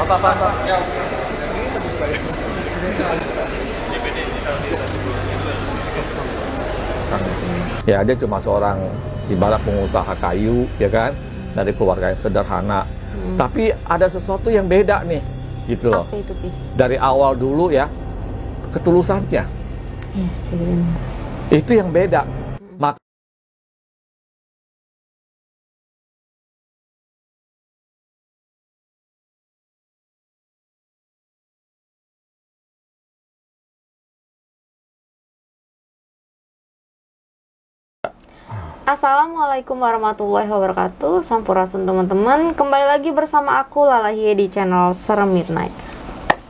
apa. Ya dia cuma seorang ibarat pengusaha kayu, ya kan, dari keluarga yang sederhana. Tapi ada sesuatu yang beda nih, gitu loh. Apa itu, Pi? Dari awal dulu ya, ketulusannya. Iya sih. Itu yang beda. Assalamualaikum warahmatullahi wabarakatuh. Sampurasun teman-teman. Kembali lagi bersama aku Lala Hie di channel Serem Midnight.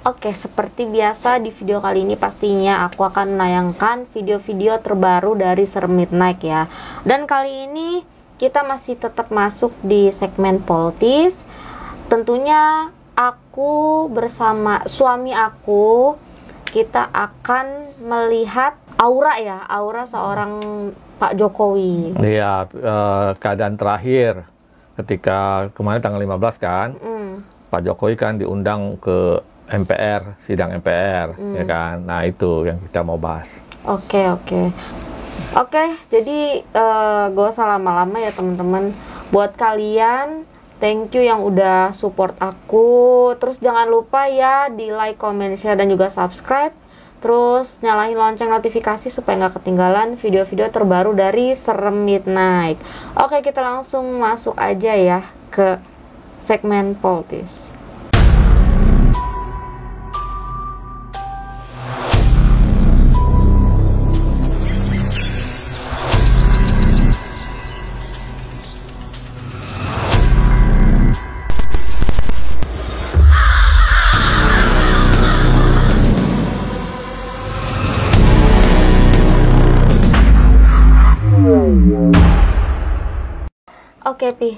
Oke, seperti biasa di video kali ini pastinya aku akan menayangkan video-video terbaru dari Serem Midnight ya. Dan kali ini kita masih tetap masuk di segmen politis. Tentunya aku bersama suami aku, kita akan melihat aura seorang Pak Jokowi. Iya, keadaan terakhir ketika kemarin tanggal 15 kan, Pak Jokowi kan diundang ke MPR, sidang MPR, ya kan. Nah itu yang kita mau bahas. Oke, jadi gak usah lama-lama ya teman-teman. Buat kalian, thank you yang udah support aku. Terus jangan lupa ya di like, comment, share, dan juga subscribe. Terus nyalain lonceng notifikasi supaya nggak ketinggalan video-video terbaru dari Serem Midnight. Oke, kita langsung masuk aja ya ke segmen politis. Oke, Pi.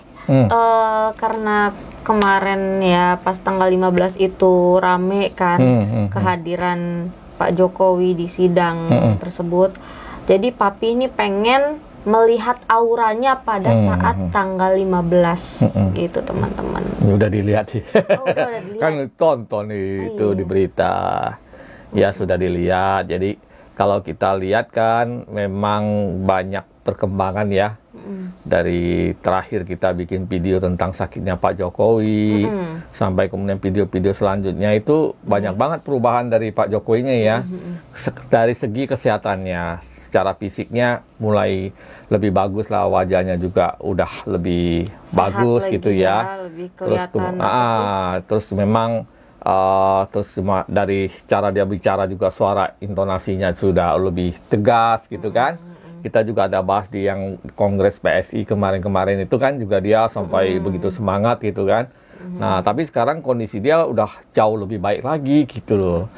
Karena kemarin ya pas tanggal 15 itu rame kan kehadiran Pak Jokowi di sidang tersebut. Jadi Papi ini pengen melihat auranya pada saat tanggal 15 gitu, teman-teman. Udah dilihat sih. Oh, udah dilihat. Kan tonton itu di berita. Ya sudah dilihat. Jadi kalau kita lihat kan memang banyak perkembangan ya. Dari terakhir kita bikin video tentang sakitnya Pak Jokowi sampai kemudian video-video selanjutnya itu banyak banget perubahan dari Pak Jokowinya ya. Dari segi kesehatannya, secara fisiknya mulai lebih bagus lah, wajahnya juga udah lebih Sehat bagus lagi gitu ya. lebih Terus kelihatan terus memang dari cara dia bicara juga suara intonasinya sudah lebih tegas gitu kan. Kita juga ada bahas di yang Kongres PSI kemarin-kemarin itu kan juga dia sampai begitu semangat gitu kan. Nah, tapi sekarang kondisi dia udah jauh lebih baik lagi gitu loh.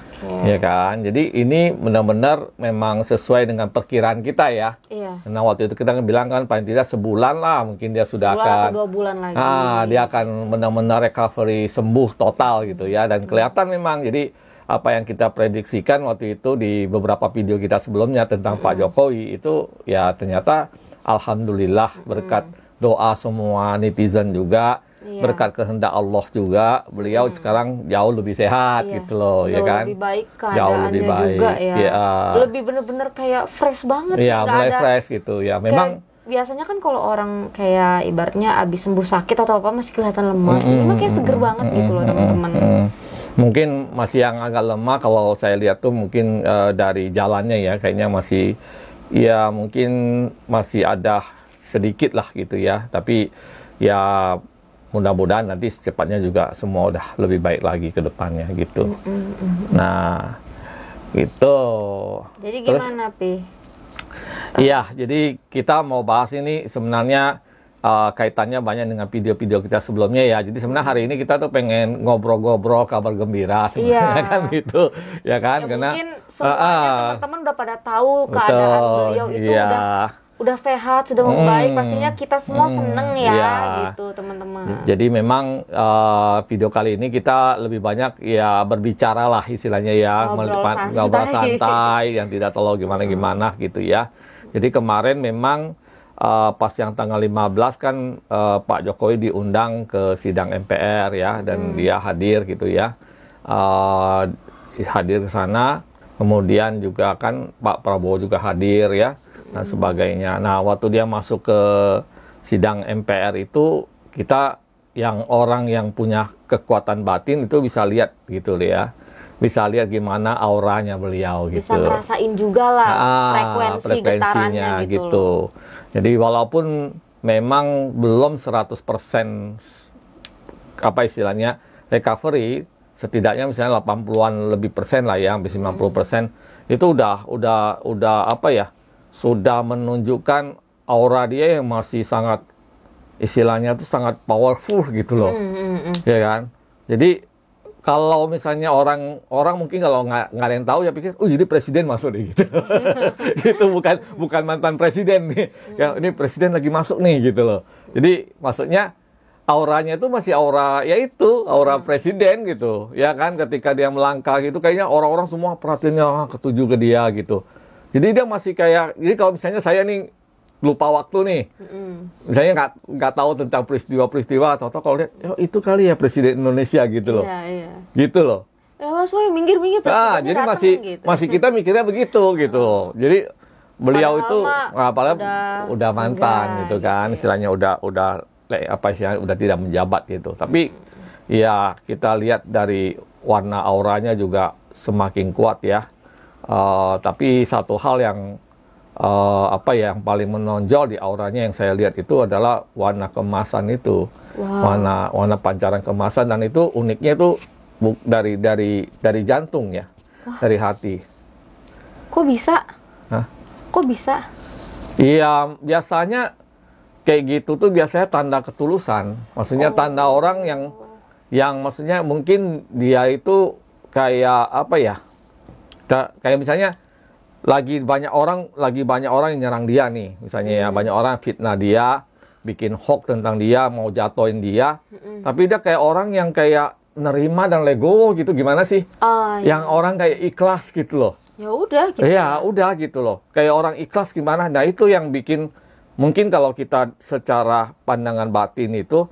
Ya kan? Jadi ini benar-benar memang sesuai dengan perkiraan kita ya. Iya. Nah, waktu itu kita bilang kan paling tidak sebulan lah mungkin dia sudah akan 2 bulan lagi. dia akan benar-benar recovery, sembuh total gitu ya, dan kelihatan memang jadi apa yang kita prediksikan waktu itu di beberapa video kita sebelumnya tentang Pak Jokowi itu ya ternyata alhamdulillah berkat doa semua netizen juga, berkat kehendak Allah juga, beliau sekarang jauh lebih sehat gitu loh, ya kan? Lebih baik Jauh lebih baik juga ya. Ya. Lebih bener-bener kayak fresh banget. Iya, mulai fresh gitu ya. Memang biasanya kan kalau orang kayak ibaratnya abis sembuh sakit atau apa masih kelihatan lemas. Ini mah kayak seger banget gitu loh teman-teman. Mungkin masih yang agak lemah kalau saya lihat tuh mungkin dari jalannya ya kayaknya masih ya mungkin masih ada sedikit lah gitu ya, tapi ya mudah-mudahan nanti secepatnya juga semua udah lebih baik lagi ke depannya gitu. Nah gitu. Jadi gimana, Pi? Iya, jadi kita mau bahas ini sebenarnya kaitannya banyak dengan video-video kita sebelumnya ya. Jadi sebenarnya hari ini kita tuh pengen ngobrol-ngobrol kabar gembira sebenarnya kan gitu. Ya kan? Ya, karena mungkin semuanya teman-teman udah pada tahu keadaan beliau itu udah sehat, sudah membaik. Pastinya kita semua seneng ya gitu, teman-teman. Jadi memang video kali ini kita lebih banyak ya berbicara lah istilahnya ya, ngobrol santai yang tidak terlalu gimana-gimana gitu ya. Jadi kemarin memang pas yang tanggal 15 kan Pak Jokowi diundang ke sidang MPR ya, dan dia hadir gitu ya. Hadir ke sana, kemudian juga kan Pak Prabowo juga hadir ya, dan sebagainya. Nah, waktu dia masuk ke sidang MPR itu, kita yang orang yang punya kekuatan batin itu bisa lihat gitu ya. Bisa lihat gimana auranya beliau gitu. Bisa ngerasain juga lah frekuensinya getarannya gitu. Jadi walaupun memang belum 100% apa istilahnya recovery, setidaknya misalnya 80-an lebih persen lah ya, hampir 90%, itu udah apa ya, sudah menunjukkan aura dia yang masih sangat, istilahnya tuh sangat powerful gitu loh. Ya kan? Jadi kalau misalnya orang mungkin kalau nggak ada yang tahu ya pikir, oh jadi presiden masuk deh gitu. Gitu, bukan mantan presiden nih. Ya, ini presiden lagi masuk nih gitu loh. Jadi maksudnya auranya itu masih aura, yaitu aura presiden gitu. Ya kan, ketika dia melangkah gitu kayaknya orang-orang semua perhatiannya ketuju ke dia gitu. Jadi dia masih kayak, jadi kalau misalnya saya nih lupa waktu nih, misalnya nggak tahu tentang peristiwa-peristiwa, atau kalau lihat, oh, itu kali ya presiden Indonesia gitu loh, gitu loh. Mas Woy, minggir-minggir. Jadi masih kita mikirnya begitu gitu loh. Jadi beliau itu apalagi udah mantan gitu kan, istilahnya udah apa istilahnya udah tidak menjabat gitu. Tapi ya kita lihat dari warna auranya juga semakin kuat ya. Tapi satu hal yang yang paling menonjol di auranya yang saya lihat itu adalah warna kemasan itu. Warna pancaran kemasan, dan itu uniknya itu dari jantung ya. Dari hati. Kok bisa? Hah? Kok bisa? Iya, biasanya kayak gitu tuh biasanya tanda ketulusan. Maksudnya tanda orang yang maksudnya mungkin dia itu kayak apa ya? Kayak misalnya lagi banyak orang yang nyerang dia nih, misalnya ya, banyak orang fitnah dia, bikin hoax tentang dia, mau jatuhin dia, tapi dia kayak orang yang kayak nerima dan legowo gitu, gimana sih? Yang orang kayak ikhlas gitu loh. Ya udah gitu. Ya udah gitu loh, kayak orang ikhlas gimana? Nah itu yang bikin, mungkin kalau kita secara pandangan batin itu,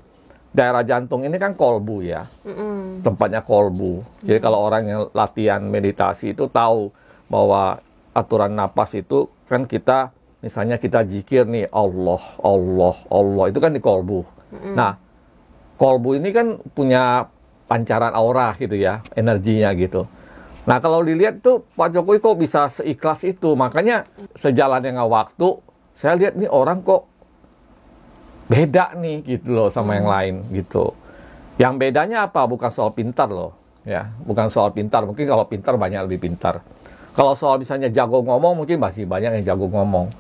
daerah jantung ini kan kolbu ya, tempatnya kolbu. Jadi kalau orang yang latihan meditasi itu tahu bahwa aturan napas itu kan, kita misalnya kita zikir nih, Allah, Allah, Allah, itu kan di kolbu. Nah, kolbu ini kan punya pancaran aura gitu ya, energinya gitu. Nah, kalau dilihat tuh Pak Jokowi kok bisa seikhlas itu. Makanya sejalan dengan waktu, saya lihat nih orang kok beda nih gitu loh sama yang lain gitu. Yang bedanya apa? Bukan soal pintar loh ya, bukan soal pintar. Mungkin kalau pintar banyak lebih pintar. Kalau soal misalnya jago ngomong, mungkin masih banyak yang jago ngomong.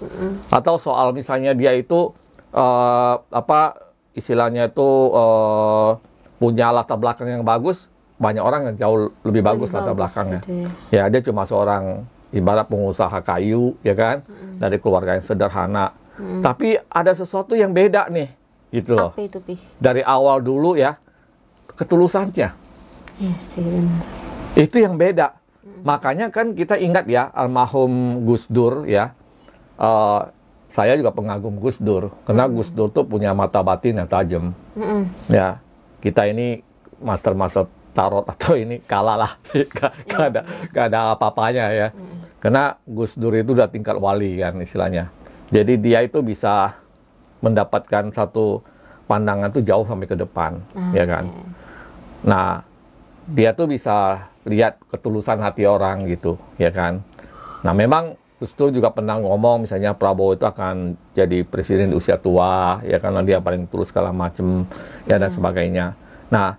Atau soal misalnya dia itu istilahnya itu punya latar belakang yang bagus, banyak orang yang jauh lebih bagus latar belakangnya. Gitu ya. Dia cuma seorang ibarat pengusaha kayu, ya kan, dari keluarga yang sederhana. Tapi ada sesuatu yang beda nih, gitu loh. Apa itu, Pi? Dari awal dulu ya, ketulusannya. Yes, benar. Itu yang beda. Makanya kan kita ingat ya, almarhum Gus Dur ya. Saya juga pengagum Gus Dur, karena Gus Dur tuh punya mata batin yang tajam. Ya, kita ini master tarot atau ini kalah lah, gak ada apa-apanya ya. Karena Gus Dur itu udah tingkat wali kan istilahnya. Jadi dia itu bisa mendapatkan satu pandangan tuh jauh sampai ke depan, ya kan. Nah, dia tuh bisa lihat ketulusan hati orang gitu, ya kan. Nah, memang Gus Dur juga pernah ngomong misalnya Prabowo itu akan jadi presiden di usia tua, ya karena dia paling tulus segala macem, ya dan sebagainya. Nah,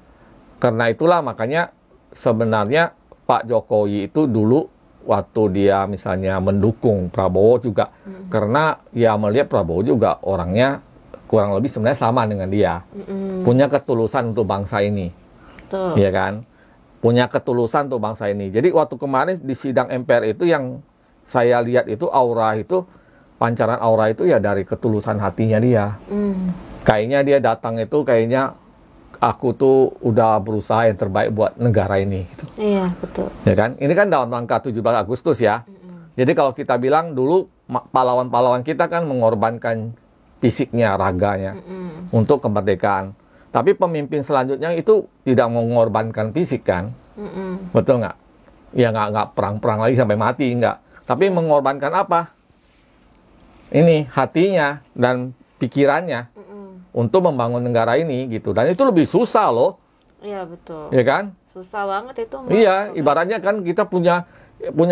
karena itulah makanya sebenarnya Pak Jokowi itu dulu waktu dia misalnya mendukung Prabowo juga, karena ya melihat Prabowo juga orangnya kurang lebih sebenarnya sama dengan dia, punya ketulusan untuk bangsa ini, ya kan. Punya ketulusan tuh bangsa ini. Jadi waktu kemarin di sidang MPR itu yang saya lihat itu aura itu, pancaran aura itu ya dari ketulusan hatinya dia. Kayaknya dia datang itu kayaknya, aku tuh udah berusaha yang terbaik buat negara ini. Gitu. Iya, betul. Ya kan? Ini kan dalam rangka 17 Agustus ya. Jadi kalau kita bilang dulu pahlawan-pahlawan kita kan mengorbankan fisiknya, raganya untuk kemerdekaan. Tapi pemimpin selanjutnya itu tidak mengorbankan fisik kan, betul nggak? Ya nggak perang-perang lagi sampai mati nggak. Tapi mengorbankan apa? Ini hatinya dan pikirannya untuk membangun negara ini gitu. Dan itu lebih susah loh. Iya betul. Ya kan? Susah banget itu. Iya, ibaratnya kan kita punya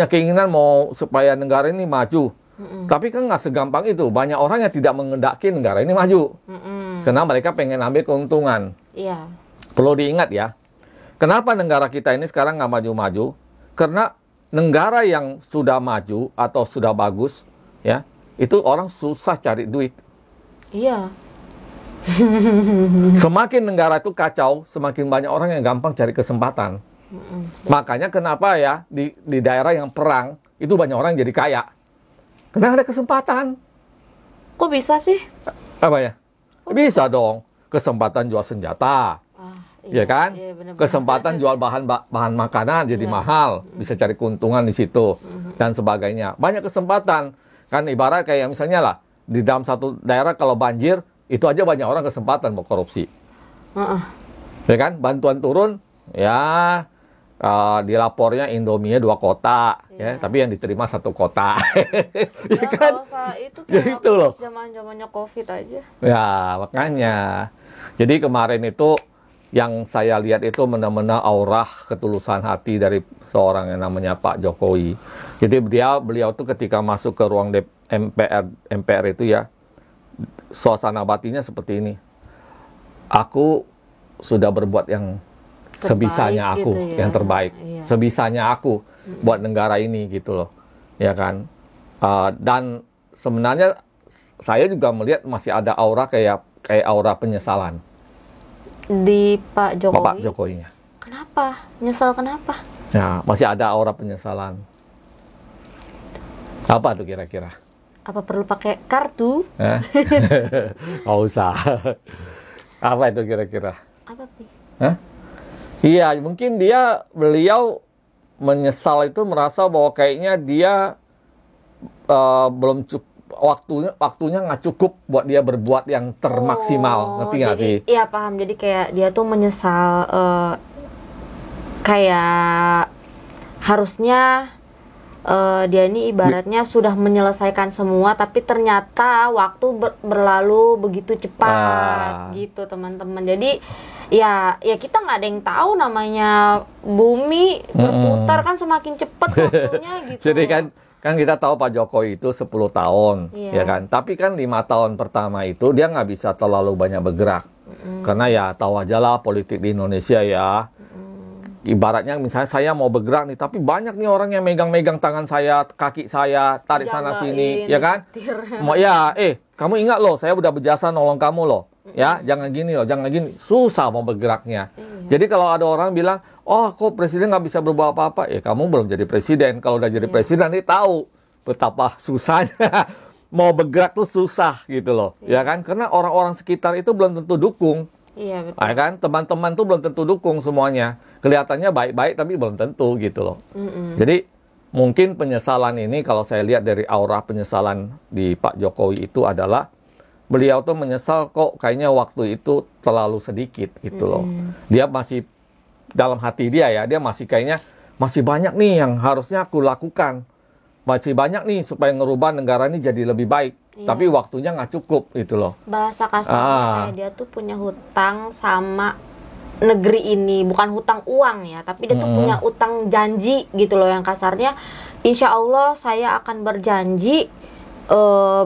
keinginan mau supaya negara ini maju. Tapi kan nggak segampang itu. Banyak orang yang tidak mengendaki negara ini maju. Karena mereka pengen ambil keuntungan. Iya. Perlu diingat ya. Kenapa negara kita ini sekarang nggak maju-maju? Karena negara yang sudah maju atau sudah bagus, ya, itu orang susah cari duit. Iya. Semakin negara itu kacau, semakin banyak orang yang gampang cari kesempatan. Makanya kenapa ya di daerah yang perang itu banyak orang jadi kaya. Karena ada kesempatan. Kok bisa sih? Apa ya? Bisa dong. Kesempatan jual senjata. Ya kan? Iya, bener-bener. Kesempatan jual bahan makanan jadi mahal. Bisa cari keuntungan di situ. Dan sebagainya. Banyak kesempatan. Kan ibarat kayak misalnya lah. Di dalam satu daerah kalau banjir. Itu aja banyak orang kesempatan mau korupsi. Ya kan? Bantuan turun. Ya... dilapornya Indomie 2 kotak, ya, tapi yang diterima 1 kotak. Ya kan? Itu ya itu loh. Zaman-zamannya COVID aja. Ya, makanya. Jadi kemarin itu yang saya lihat itu benar-benar aura ketulusan hati dari seorang yang namanya Pak Jokowi. Jadi beliau tuh ketika masuk ke ruang MPR itu ya, suasana batinnya seperti ini. Aku sudah berbuat yang sebisanya aku, gitu ya. yang terbaik. Iya. Sebisanya aku buat negara ini gitu loh. Ya kan? Dan sebenarnya saya juga melihat masih ada aura kayak aura penyesalan. Di Pak Jokowi? Bapak Jokowinya. Kenapa? Nyesal kenapa? Ya, masih ada aura penyesalan. Apa tuh kira-kira? Apa perlu pakai kartu? Nggak usah. Apa itu kira-kira? Apa sih? Iya, mungkin beliau menyesal itu merasa bahwa kayaknya dia belum cukup waktunya nggak cukup buat dia berbuat yang termaksimal, ngerti nggak sih? Iya paham. Jadi kayak dia tuh menyesal kayak harusnya dia ini ibaratnya sudah menyelesaikan semua, tapi ternyata waktu berlalu begitu cepat gitu teman-teman. Jadi ya kita nggak ada yang tahu, namanya bumi berputar kan semakin cepat waktunya gitu. Jadi kan kita tahu Pak Jokowi itu 10 tahun, ya kan. Tapi kan 5 tahun pertama itu dia nggak bisa terlalu banyak bergerak, karena ya tahu aja lah politik di Indonesia ya. Ibaratnya misalnya saya mau bergerak nih, tapi banyak nih orang yang megang-megang tangan saya, kaki saya, tarik sana sini, ya kan? Mau ya, kamu ingat loh, saya udah berjasa nolong kamu loh, ya, jangan gini loh, jangan gini, susah mau bergeraknya. Jadi kalau ada orang bilang, oh kok presiden nggak bisa berbuat apa-apa, kamu belum jadi presiden. Kalau udah jadi presiden nanti tahu betapa susahnya mau bergerak tuh susah gitu loh, ya kan? Karena orang-orang sekitar itu belum tentu dukung. Iya betul. Ya kan, teman-teman tuh belum tentu dukung semuanya. Kelihatannya baik-baik tapi belum tentu gitu loh. Jadi mungkin penyesalan ini kalau saya lihat dari aura penyesalan di Pak Jokowi itu adalah beliau tuh menyesal kok kayaknya waktu itu terlalu sedikit gitu loh. Dia masih dalam hati dia ya, dia masih kayaknya masih banyak nih yang harusnya aku lakukan. Masih banyak nih supaya ngerubah negara ini jadi lebih baik. Tapi waktunya nggak cukup gitu loh. Bahasa kasarnya dia tuh punya hutang sama negeri ini, bukan hutang uang ya, tapi dia tuh punya utang janji gitu loh, yang kasarnya insya Allah saya akan berjanji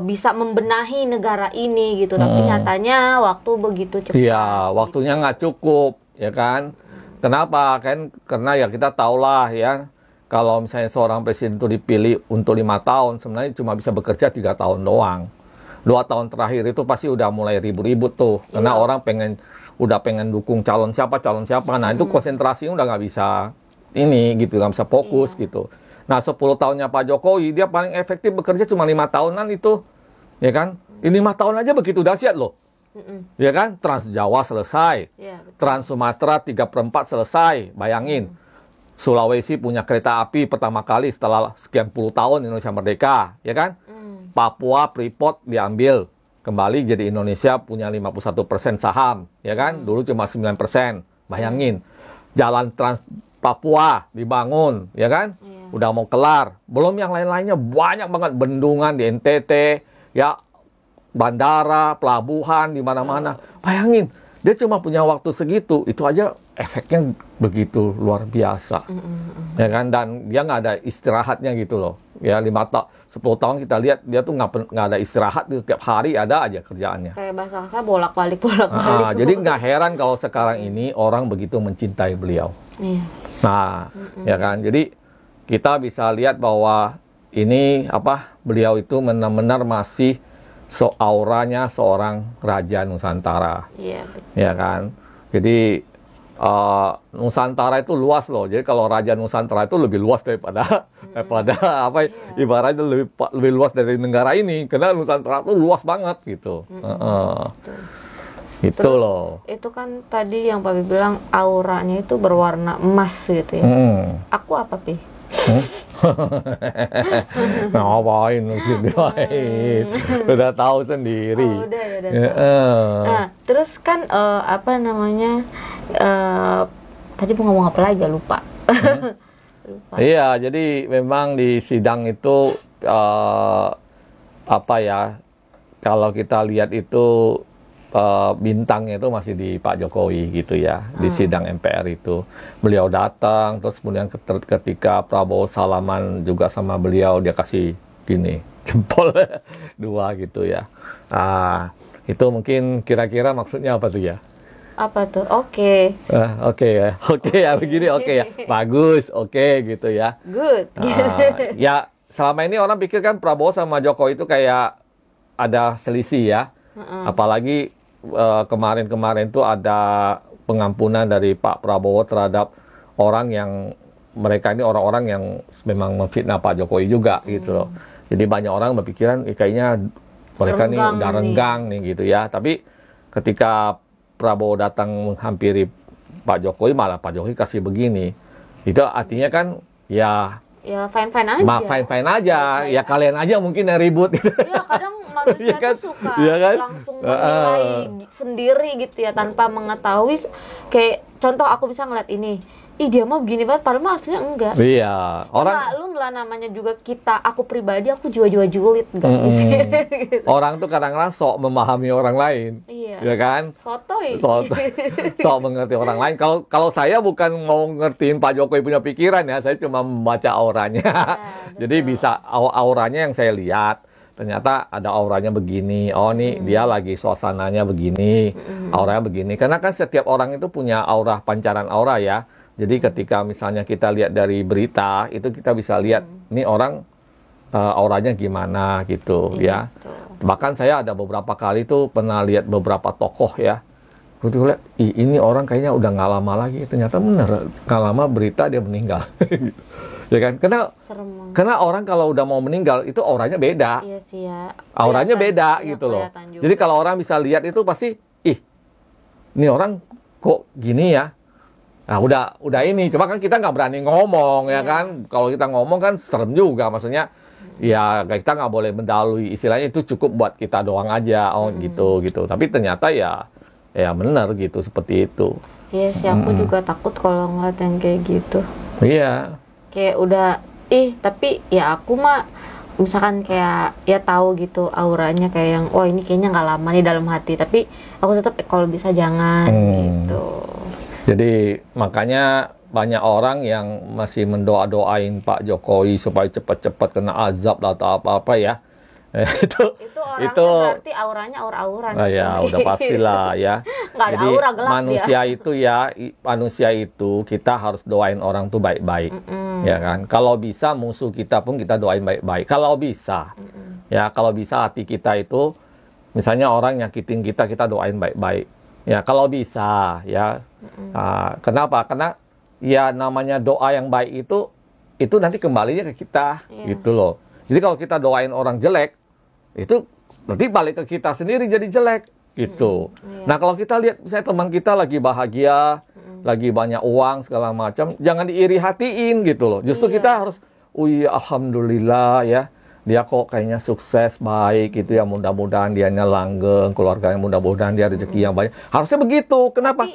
bisa membenahi negara ini gitu. Tapi nyatanya waktu begitu cepat. Iya, waktunya nggak cukup, ya kan? Kenapa? Kan karena ya kita tahulah ya, kalau misalnya seorang presiden itu dipilih untuk 5 tahun, sebenarnya cuma bisa bekerja 3 tahun doang. 2 tahun terakhir itu pasti udah mulai ribut-ribut tuh, karena orang udah pengen dukung calon siapa. Nah itu konsentrasinya udah nggak bisa gitu, nggak bisa fokus gitu. Nah 10 tahunnya Pak Jokowi, dia paling efektif bekerja cuma 5 tahunan itu, ya kan? Ini 5 tahun aja begitu dahsyat loh. Ya kan? Trans Jawa selesai, Trans Sumatera 3/4 selesai, bayangin. Sulawesi punya kereta api pertama kali setelah sekian puluh tahun Indonesia merdeka, ya kan? Papua Freeport diambil, kembali jadi Indonesia punya 51% saham, ya kan? Dulu cuma 9%. Bayangin, jalan Trans Papua dibangun, ya kan? Udah mau kelar. Belum yang lain-lainnya banyak banget, bendungan di NTT, ya, bandara, pelabuhan di mana-mana. Bayangin, dia cuma punya waktu segitu, itu aja efeknya begitu luar biasa, ya kan? Dan dia nggak ada istirahatnya gitu loh. Ya 10 tahun kita lihat dia tuh nggak ada istirahat, setiap hari ada aja kerjaannya. Kayak bahasa saya bolak-balik. Jadi nggak heran kalau sekarang ini orang begitu mencintai beliau. Iya. Nah, ya kan? Jadi kita bisa lihat bahwa ini beliau itu benar-benar masih auranya seorang raja Nusantara. Iya, betul. Ya kan? Jadi Nusantara itu luas loh. Jadi kalau Raja Nusantara itu lebih luas daripada ibaratnya lebih luas dari negara ini. Karena Nusantara itu luas banget gitu. Itu Terus, loh. Itu kan tadi yang Papi bilang auranya itu berwarna emas gitu ya. Aku apa, Pi? Ngapain sendiri? Udah tahu sendiri. Udah tahu. Nah, terus kan tadi mau ngomong apa lagi, lupa. Lupa. Iya, jadi memang di sidang itu kalau kita lihat itu bintangnya itu masih di Pak Jokowi gitu ya, di sidang MPR itu. Beliau datang, terus kemudian ketika Prabowo salaman juga sama beliau, dia kasih gini, jempol 2 gitu ya. Itu mungkin kira-kira maksudnya apa tuh ya? Apa tuh? Oke. Oke ya begini, oke ya. Bagus, oke gitu ya. Good. Ya, selama ini orang pikir kan Prabowo sama Jokowi itu kayak ada selisih ya. Apalagi kemarin-kemarin tuh ada pengampunan dari Pak Prabowo terhadap orang yang mereka ini orang-orang yang memang memfitnah Pak Jokowi juga gitu loh. Jadi banyak orang berpikiran kayaknya mereka nih udah renggang nih gitu ya. Tapi ketika Prabowo datang menghampiri Pak Jokowi, malah Pak Jokowi kasih begini. Itu artinya kan ya fine-fine aja. Fine-fine aja. Ya kalian aja mungkin yang ribut. Iya, kadang manusia tuh suka langsung menilai sendiri gitu ya, tanpa mengetahui. Kayak contoh aku bisa ngeliat ini, dia mah begini banget, padahal mah aslinya enggak. Iya. Lu lah namanya juga aku pribadi, aku jiwa-jiwa julid guys. Gitu. Orang tuh kadang-kadang sok memahami orang lain. Iya. Ya kan? Sotoy. Sok mengerti orang lain. Kalau saya bukan mau ngertiin Pak Jokowi punya pikiran ya, saya cuma membaca auranya. Jadi bisa auranya yang saya lihat. Ternyata ada auranya begini. Oh nih dia lagi suasananya begini. Auranya begini. Karena kan setiap orang itu punya aura, pancaran aura ya. Jadi ketika misalnya kita lihat dari berita, itu kita bisa lihat ini orang auranya gimana gitu ya. Bahkan saya ada beberapa kali tuh pernah lihat beberapa tokoh ya. Betul lihat, ini orang kayaknya udah nggak lama lagi. Ternyata bener, nggak lama berita dia meninggal. Ya kan? Karena orang kalau udah mau meninggal itu auranya beda. Iya sih ya. Auranya beda gitu loh. Jadi kalau orang bisa lihat itu pasti, ini orang kok gini ya. Nah udah ini, cuma kan kita nggak berani ngomong ya kan. Kalau kita ngomong kan serem juga, maksudnya ya kita nggak boleh mendalui, istilahnya itu cukup buat kita doang aja, gitu. Tapi ternyata ya benar gitu, seperti itu. Iya sih, aku juga takut kalau ngeliat yang kayak gitu. Iya. Kayak udah, tapi ya aku mah misalkan kayak ya tahu gitu auranya kayak yang wah ini kayaknya nggak lama nih dalam hati, tapi aku tetap kalau bisa jangan gitu. Jadi makanya banyak orang yang masih mendoa-doain Pak Jokowi supaya cepat-cepat kena azab lah atau apa-apa ya. Itu berarti auranya aura-auran. Ya udah pastilah ya. Nggak ada jadi aura gelap manusia itu kita harus doain orang tuh baik-baik. Ya kan? Kalau bisa musuh kita pun kita doain baik-baik. Kalau bisa. Ya kalau bisa hati kita itu misalnya orang nyakitin kita doain baik-baik. Ya kalau bisa ya. Kenapa? Karena ya namanya doa yang baik itu nanti kembalinya ke kita gitu loh. Jadi kalau kita doain orang jelek itu berarti balik ke kita sendiri jadi jelek gitu. Nah kalau kita lihat misalnya teman kita lagi bahagia, lagi banyak uang segala macam, jangan diiri hatiin gitu loh. Justru kita harus alhamdulillah ya. dia kok kayaknya sukses, baik gitu ya, mudah-mudahan dianya langgeng, keluarganya mudah-mudahan dia rezeki yang banyak. Harusnya begitu. Kenapa?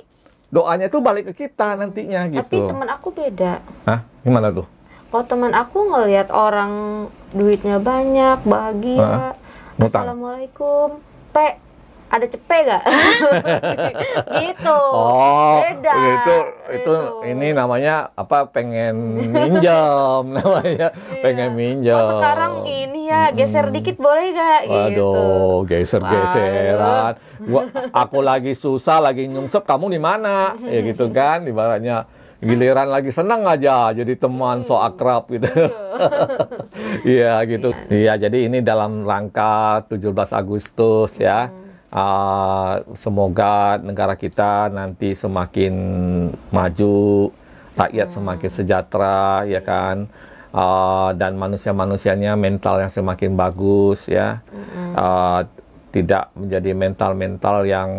Doanya itu balik ke kita nantinya gitu. Tapi teman aku beda. Hah? Gimana tuh? Kalau teman aku ngelihat orang duitnya banyak, bahagia, Assalamualaikum, ada cepet gak? Gitu. Oh, beda. Itu ini namanya apa? Pengen minjam namanya. Pengen minjam. Oh, sekarang ini ya geser dikit boleh gak? Waduh, geser-geseran. Aku lagi susah, lagi nyungsep, kamu di mana? Ya gitu kan, ibaratnya. Giliran lagi senang aja jadi teman so akrab gitu. Iya gitu. Iya, jadi ini dalam rangka 17 Agustus ya. Semoga negara kita nanti semakin maju, rakyat semakin sejahtera, ya kan, dan manusia-manusianya mental yang semakin bagus, ya, tidak menjadi mental-mental yang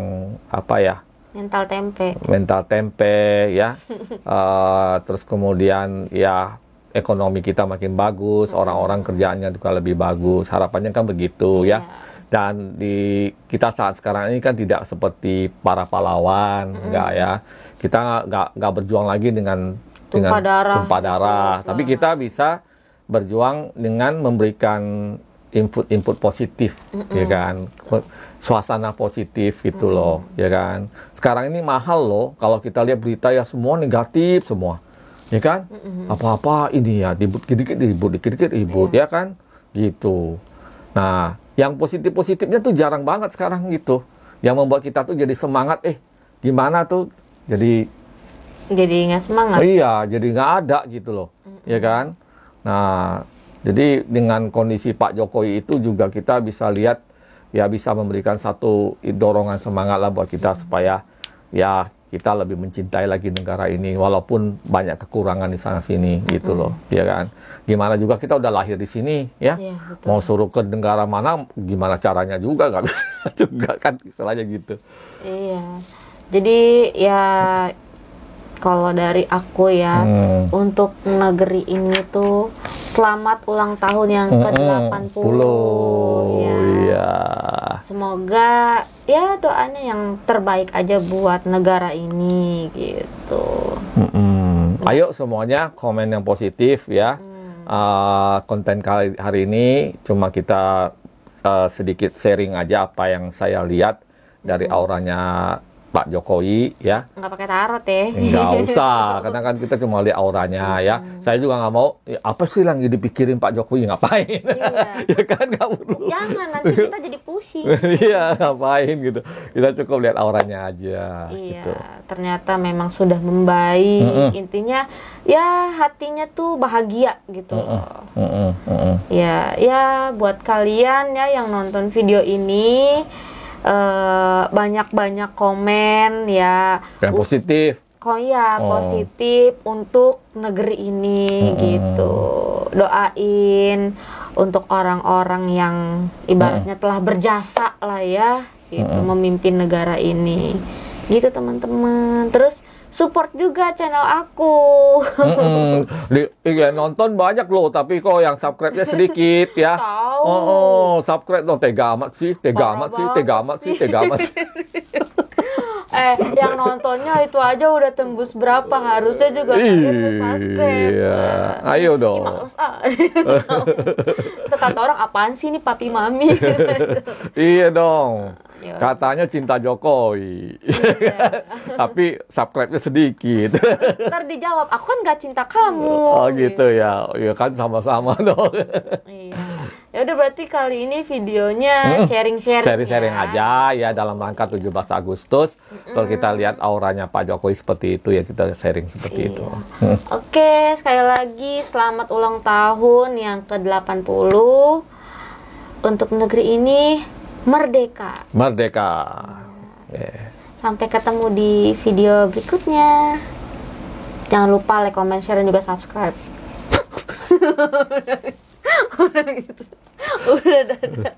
apa ya, mental tempe, ya, terus kemudian ya ekonomi kita makin bagus, orang-orang kerjaannya juga lebih bagus, harapannya kan begitu, ya. Dan di kita saat sekarang ini kan tidak seperti para pahlawan, enggak ya. Kita enggak berjuang lagi dengan tumpah darah. Tapi kita bisa berjuang dengan memberikan input positif, ya kan. Suasana positif gitu loh, ya kan. Sekarang ini mahal loh kalau kita lihat berita ya semua negatif semua. Ya kan? Apa-apa ini ya dikit-dikit ribut, ya kan? Gitu. Nah, yang positifnya tuh jarang banget sekarang gitu. Yang membuat kita tuh jadi semangat, gimana tuh jadi nggak semangat. Iya, jadi nggak ada gitu loh, ya kan. Nah, jadi dengan kondisi Pak Jokowi itu juga kita bisa lihat, ya bisa memberikan satu dorongan semangat lah buat kita supaya ya kita lebih mencintai lagi negara ini walaupun banyak kekurangan di sana sini gitu loh, ya kan. Gimana juga kita udah lahir di sini ya, mau suruh ke negara mana gimana caranya juga nggak bisa juga kan, istilahnya gitu. Iya, jadi ya kalau dari aku ya, untuk negeri ini tuh selamat ulang tahun yang ke-80 ya. Iya. Semoga ya doanya yang terbaik aja buat negara ini gitu. Ayo semuanya komen yang positif ya. Konten kali hari ini cuma kita sedikit sharing aja apa yang saya lihat dari auranya Pak Jokowi ya. Nggak pakai tarot ya. Nggak usah, karena kan kita cuma lihat auranya ya. Saya juga nggak mau, apa sih yang dipikirin Pak Jokowi, ngapain? Ya kan, nggak perlu. Jangan, nanti kita jadi pusing. Iya, ngapain gitu. Kita cukup lihat auranya aja. Iya, gitu. Ternyata memang sudah membaik. Intinya ya hatinya tuh bahagia gitu. Ya buat kalian ya yang nonton video ini, banyak-banyak komen ya yang positif. Positif untuk negeri ini gitu. Doain untuk orang-orang yang ibaratnya telah berjasa lah ya gitu, memimpin negara ini gitu teman-teman. Terus support juga channel aku. Iya, nonton banyak loh, tapi kok yang subscribe-nya sedikit ya. Subscribe dong, tega amat sih. Yang nontonnya itu aja udah tembus berapa, harusnya juga subscribe. Iya, ayo dong. Males Itu kata orang, apaan sih ini papi mami? Iya dong. Katanya cinta Jokowi, tapi subscribe-nya sedikit. Ntar dijawab, aku kan gak cinta kamu. Oh gitu ya, ya kan sama-sama dong. Iya. Ya udah, berarti kali ini videonya sharing-sharing aja ya dalam rangka 17 Agustus. Kalau kita lihat auranya Pak Jokowi seperti itu ya, kita sharing seperti itu. Oke, sekali lagi selamat ulang tahun yang ke-80 untuk negeri ini. Merdeka. Sampai ketemu di video berikutnya. Jangan lupa like, comment, share, dan juga subscribe. Udah gitu. Udah, dadah.